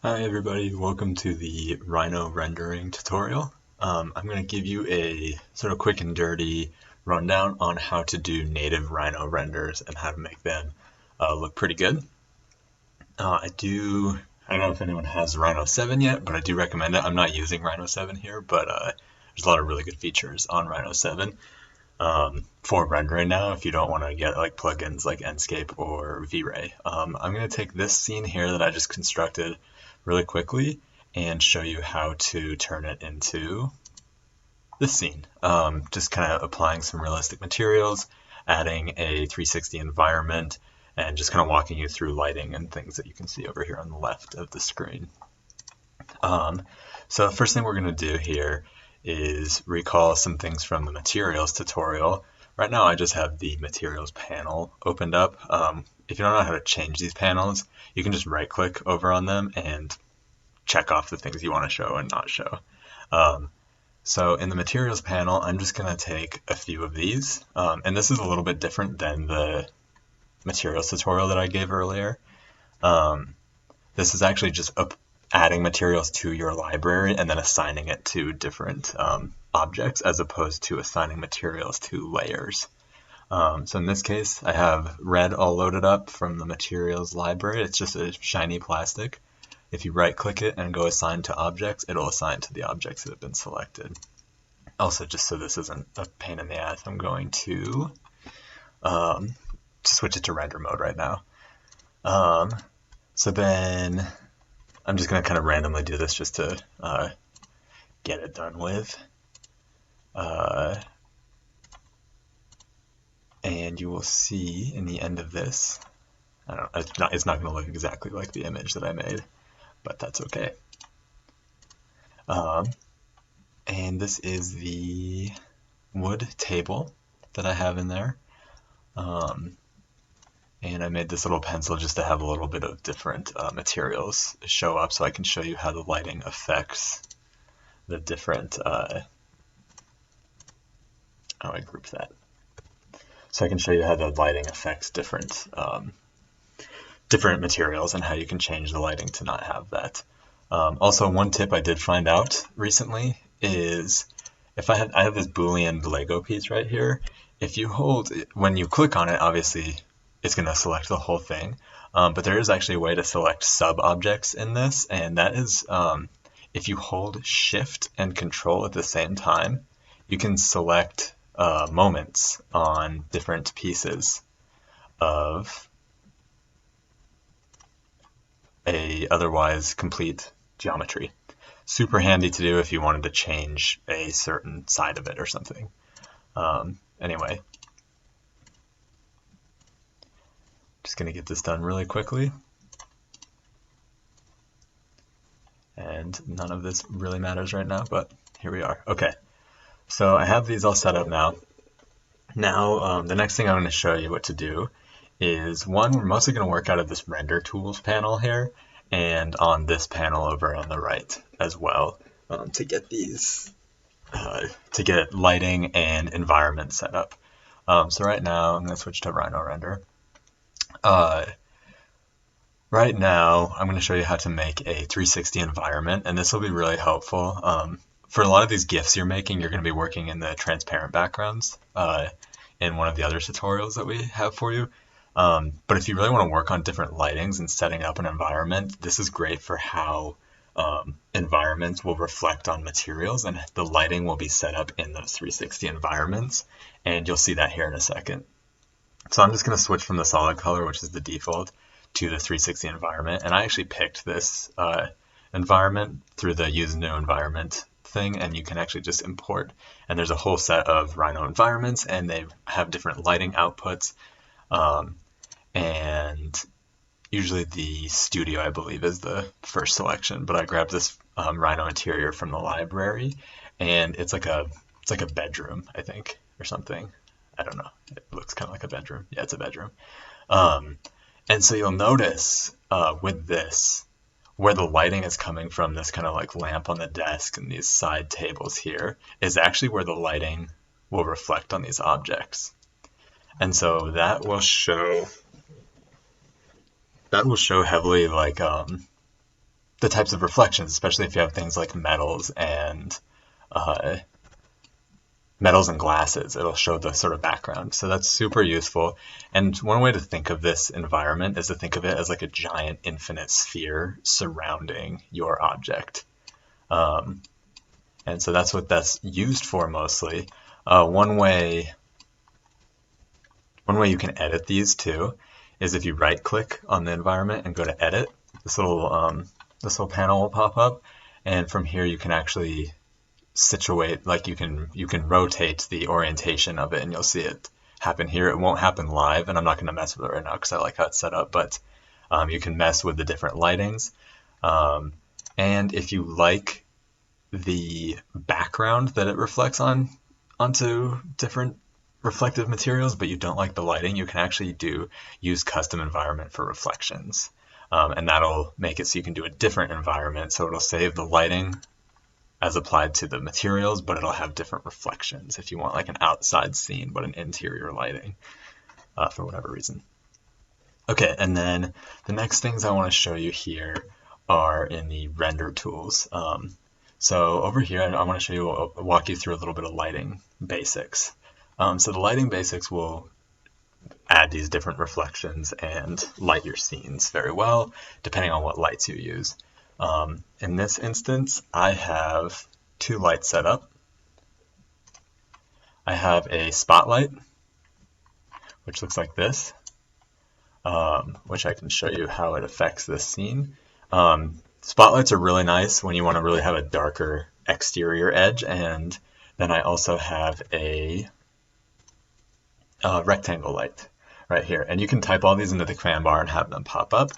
Hi everybody, welcome to the Rhino rendering tutorial. I'm going to give you a sort of quick and dirty rundown on how to do native Rhino renders and how to make them look pretty good. I don't know if anyone has Rhino 7 yet, but I do recommend it. I'm not using Rhino 7 here, but there's a lot of really good features on Rhino 7 for rendering now if you don't want to get like plugins like Enscape or V-Ray. I'm going to take this scene here that I just constructed really quickly and show you how to turn it into this scene. Just kind of applying some realistic materials, adding a 360 environment, and just kind of walking you through lighting and things that you can see over here on the left of the screen. So the first thing we're going to do here is recall some things from the materials tutorial. Right now I just have the materials panel opened up. If you don't know how to change these panels, you can just right click over on them and check off the things you want to show and not show. So in the materials panel, I'm just going to take a few of these. And this is a little bit different than the materials tutorial that I gave earlier. This is actually just adding materials to your library and then assigning it to different objects as opposed to assigning materials to layers. So in this case, I have red all loaded up from the materials library. It's just a shiny plastic. If you right click it and go assign to objects, it'll assign to the objects that have been selected. Also, just so this isn't a pain in the ass, I'm going to switch it to render mode right now. So then I'm just going to kind of randomly do this just to get it done with. And you will see in the end of this, I don't know, it's not going to look exactly like the image that I made, but that's okay. And this is the wood table that I have in there. And I made this little pencil just to have a little bit of different materials show up so I can show you how the lighting affects the different, how do I group that? So I can show you how the lighting affects different different materials and how you can change the lighting to not have that. Also, one tip I did find out recently is if I have this Boolean Lego piece right here. If you hold, when you click on it, obviously it's going to select the whole thing. But there is actually a way to select sub-objects in this, and that is if you hold Shift and Control at the same time, you can select moments on different pieces of a otherwise complete geometry. Super handy to do if you wanted to change a certain side of it or something. Anyway, just going to get this done really quickly. And none of this really matters right now, but here we are. Okay, so I have these all set up now. Now, the next thing I'm going to show you what to do is, one, we're mostly going to work out of this render tools panel here and on this panel over on the right as well to get these, to get lighting and environment set up. So right now, I'm going to switch to Rhino render. Right now, I'm going to show you how to make a 360 environment, and this will be really helpful. For a lot of these GIFs you're making, you're going to be working in the transparent backgrounds in one of the other tutorials that we have for you. But if you really want to work on different lightings and setting up an environment, this is great for how environments will reflect on materials, and the lighting will be set up in those 360 environments, and you'll see that here in a second. So I'm just going to switch from the solid color, which is the default, to the 360 environment, and I actually picked this environment through the use new environment thing, and you can actually just import, and there's a whole set of Rhino environments, and they have different lighting outputs, and usually the studio, I believe, is the first selection, but I grabbed this Rhino interior from the library, and it's like a bedroom, I think, or something. I don't know. It looks kind of like a bedroom. Yeah, it's a bedroom. And so you'll notice with this, where the lighting is coming from, this kind of like lamp on the desk and these side tables here, is actually where the lighting will reflect on these objects. And so that will show heavily like the types of reflections, especially if you have things like uh, metals and glasses. It'll show the sort of background. So that's super useful. And one way to think of this environment is to think of it as like a giant infinite sphere surrounding your object. And so that's what that's used for mostly. One way you can edit these too is if you right click on the environment and go to edit, this little panel will pop up, and from here you can actually situate, like you can rotate the orientation of it, and you'll see it happen here. It won't happen live, and I'm not going to mess with it right now because I like how it's set up, but you can mess with the different lightings. And if you like the background that it reflects onto different reflective materials, but you don't like the lighting, you can actually use custom environment for reflections. And that'll make it so you can do a different environment. So it'll save the lighting as applied to the materials, but it'll have different reflections if you want like an outside scene, but an interior lighting for whatever reason. Okay, and then the next things I want to show you here are in the render tools. So over here, I want to show you, walk you through a little bit of lighting basics. So the lighting basics will add these different reflections and light your scenes very well, depending on what lights you use. In this instance, I have two lights set up. I have a spotlight, which looks like this, which I can show you how it affects this scene. Spotlights are really nice when you want to really have a darker exterior edge, and then I also have a rectangle light right here, and you can type all these into the command bar and have them pop up.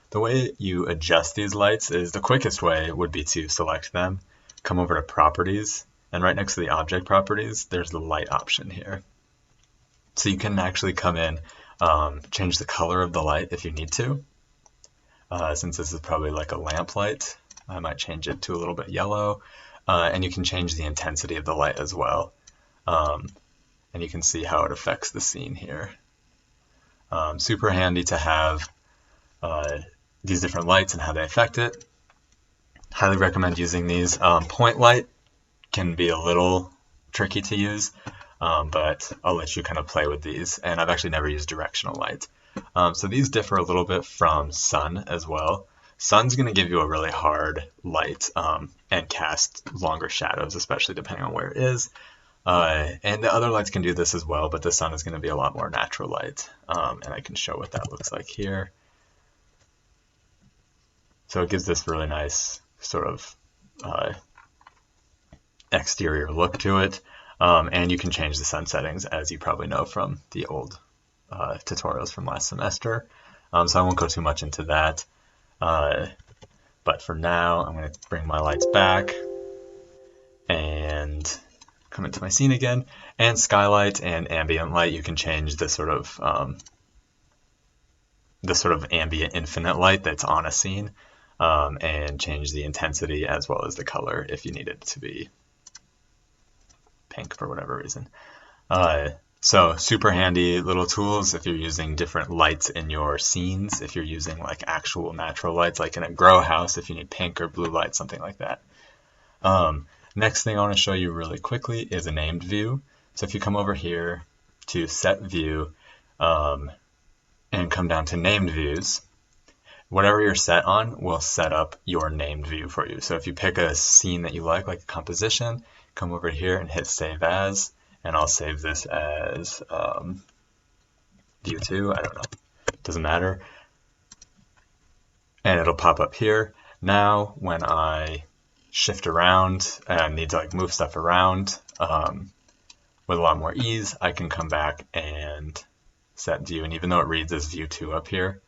The way you adjust these lights is the quickest way would be to select them, come over to properties, and right next to the object properties, there's the light option here. So you can actually come in, change the color of the light if you need to. Since this is probably like a lamp light, I might change it to a little bit yellow, and you can change the intensity of the light as well. And you can see how it affects the scene here. Super handy to have these different lights and how they affect it. Highly recommend using these. Point light can be a little tricky to use, but I'll let you kind of play with these. And I've actually never used directional light. So these differ a little bit from sun as well. Sun's going to give you a really hard light and cast longer shadows, especially depending on where it is. And the other lights can do this as well, but the sun is going to be a lot more natural light. And I can show what that looks like here. So it gives this really nice sort of exterior look to it. And you can change the sun settings, as you probably know from the old tutorials from last semester. So I won't go too much into that. But for now, I'm going to bring my lights back and come into my scene again. And skylight and ambient light, you can change the sort of ambient infinite light that's on a scene, and change the intensity as well as the color if you need it to be pink for whatever reason. So super handy little tools if you're using different lights in your scenes, if you're using like actual natural lights, like in a grow house, if you need pink or blue light, something like that. Next thing I want to show you really quickly is a named view. So if you come over here to set view and come down to named views, whatever you're set on will set up your named view for you. So if you pick a scene that you like a composition, come over here and hit save as, and I'll save this as view 2, I don't know, doesn't matter. And it'll pop up here. Now when I shift around and need to like move stuff around with a lot more ease, I can come back and set view, and even though it reads as view 2 up here,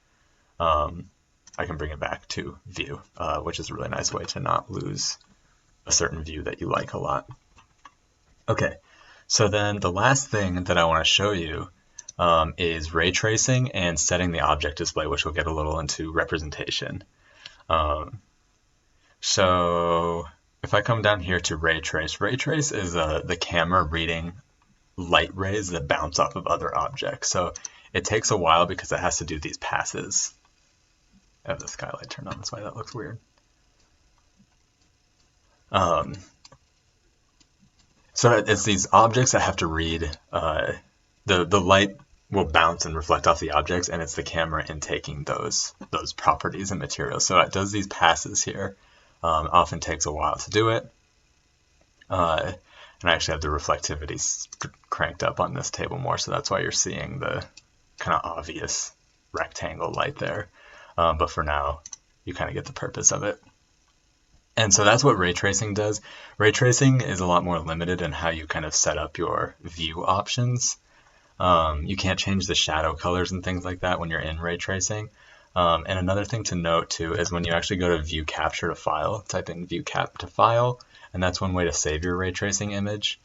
I can bring it back to view, which is a really nice way to not lose a certain view that you like a lot. Okay, so then the last thing that I want to show you is ray tracing and setting the object display, which we'll get a little into representation. So if I come down here to ray trace is the camera reading light rays that bounce off of other objects. So it takes a while because it has to do these passes. I have the skylight turned on, that's why that looks weird. Um, so it's these objects that have to read, the light will bounce and reflect off the objects, and it's the camera intaking those properties and materials. So it does these passes here. Often takes a while to do it. And I actually have the reflectivity cranked up on this table more, so that's why you're seeing the kind of obvious rectangle light there. But for now, you kind of get the purpose of it. And so that's what ray tracing does. Ray tracing is a lot more limited in how you kind of set up your view options. You can't change the shadow colors and things like that when you're in ray tracing. And another thing to note too is when you actually go to view capture to file, type in view cap to file, and that's one way to save your ray tracing image.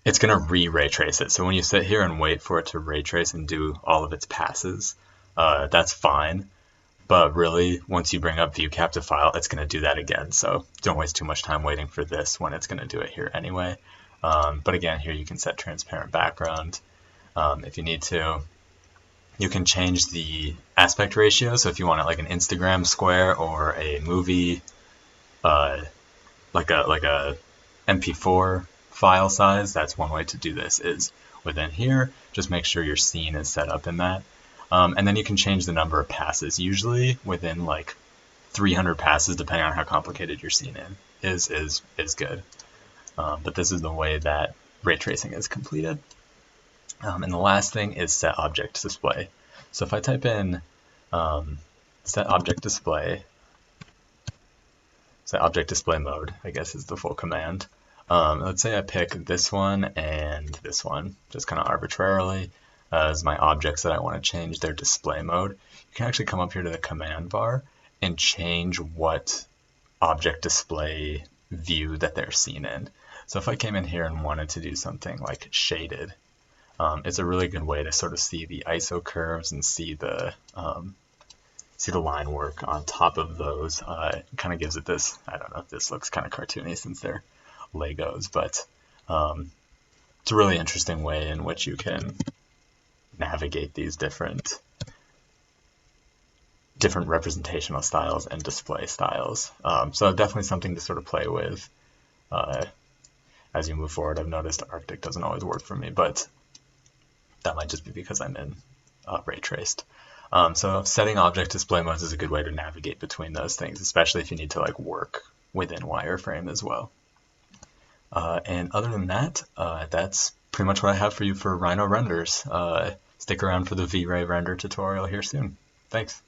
It's going to ray trace it. So when you sit here and wait for it to ray trace and do all of its passes, that's fine. But really, once you bring up view cap to file, it's going to do that again. So don't waste too much time waiting for this when it's going to do it here anyway. But again, here you can set transparent background if you need to. You can change the aspect ratio. So if you want it like an Instagram square or a movie, like a MP4 file size, that's one way to do this, is within here. Just make sure your scene is set up in that. And then you can change the number of passes. Usually within like 300 passes, depending on how complicated your scene is good. But this is the way that ray tracing is completed. And the last thing is set object display. So if I type in set object display mode, I guess is the full command. Let's say I pick this one and this one, just kind of arbitrarily, as my objects that I want to change their display mode. You can actually come up here to the command bar and change what object display view that they're seen in. So if I came in here and wanted to do something like shaded, it's a really good way to sort of see the ISO curves and see the line work on top of those. It kind of gives it this, I don't know if this looks kind of cartoony since they're Legos, but it's a really interesting way in which you can navigate these different representational styles and display styles. So definitely something to sort of play with as you move forward. I've noticed Arctic doesn't always work for me, but that might just be because I'm in ray traced. So setting object display modes is a good way to navigate between those things, especially if you need to like work within wireframe as well. And other than that, that's pretty much what I have for you for Rhino renders. Stick around for the V-Ray render tutorial here soon. Thanks.